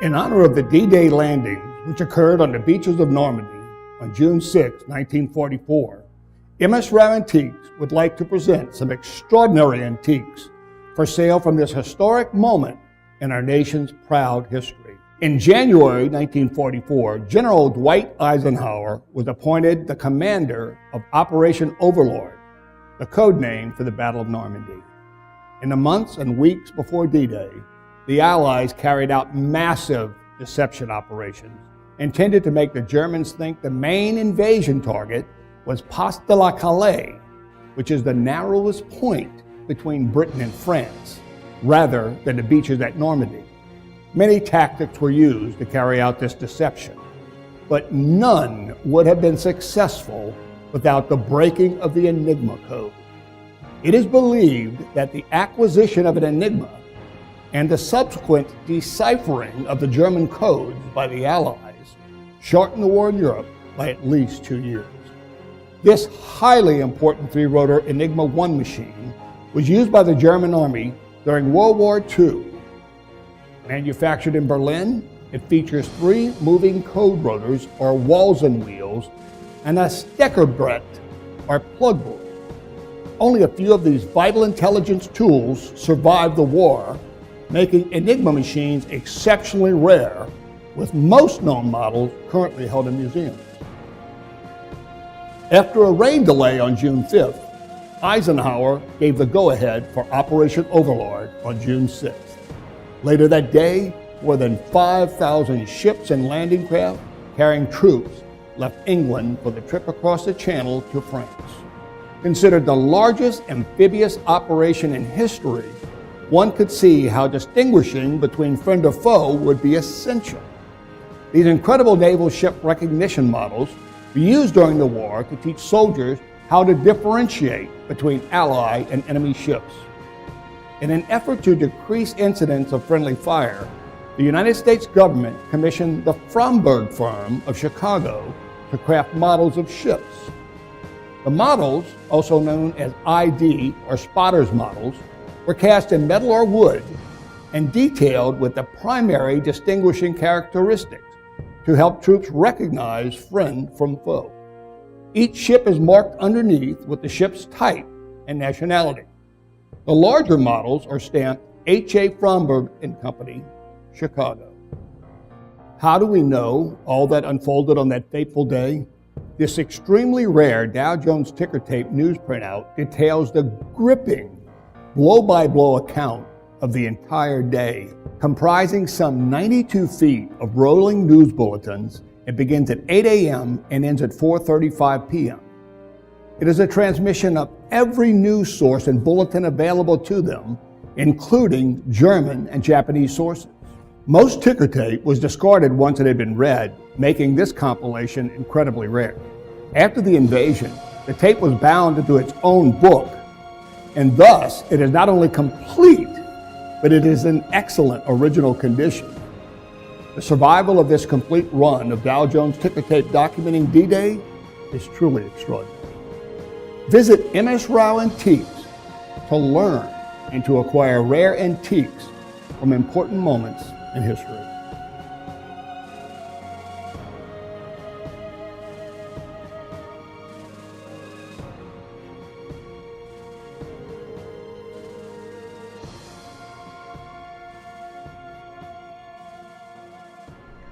In honor of the D-Day landings, which occurred on the beaches of Normandy on June 6, 1944, MS Rao Antiques would like to present some extraordinary antiques for sale from this historic moment in our nation's proud history. In January 1944, General Dwight Eisenhower was appointed the commander of Operation Overlord, the code name for the Battle of Normandy. In the months and weeks before D-Day, the Allies carried out massive deception operations intended to make the Germans think the main invasion target was Pas de la Calais, which is the narrowest point between Britain and France, rather than the beaches at Normandy. Many tactics were used to carry out this deception, but none would have been successful without the breaking of the Enigma code. It is believed that the acquisition of an Enigma and the subsequent deciphering of the German codes by the Allies shortened the war in Europe by at least 2 years. This highly important three-rotor Enigma 1 machine was used by the German Army during World War II. Manufactured in Berlin, it features 3 moving code rotors or Walzen wheels and a Steckerbrett or plug board. Only a few of these vital intelligence tools survived the war, making Enigma machines exceptionally rare, with most known models currently held in museums. After a rain delay on June 5th, Eisenhower gave the go-ahead for Operation Overlord on June 6th. Later that day, more than 5,000 ships and landing craft carrying troops left England for the trip across the Channel to France. Considered the largest amphibious operation in history, one could see how distinguishing between friend or foe would be essential. These incredible naval ship recognition models were used during the war to teach soldiers how to differentiate between ally and enemy ships. In an effort to decrease incidents of friendly fire, the United States government commissioned the Fromberg firm of Chicago to craft models of ships. The models, also known as ID or spotters models, were cast in metal or wood and detailed with the primary distinguishing characteristics to help troops recognize friend from foe. Each ship is marked underneath with the ship's type and nationality. The larger models are stamped H.A. Fromberg and Company, Chicago. How do we know all that unfolded on that fateful day? This extremely rare Dow Jones ticker tape news printout details the gripping blow-by-blow account of the entire day, comprising some 92 feet of rolling news bulletins. It begins at 8 a.m. and ends at 4:35 p.m. It is a transmission of every news source and bulletin available to them, including German and Japanese sources. Most ticker tape was discarded once it had been read, making this compilation incredibly rare. After the invasion, the tape was bound into its own book, and thus it is not only complete, but it is in excellent original condition. The survival of this complete run of Dow Jones ticker tape documenting D-Day is truly extraordinary. Visit MS Rao Antiques to learn and to acquire rare antiques from important moments in history.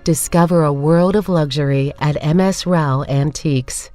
Discover a world of luxury at MS Rao Antiques.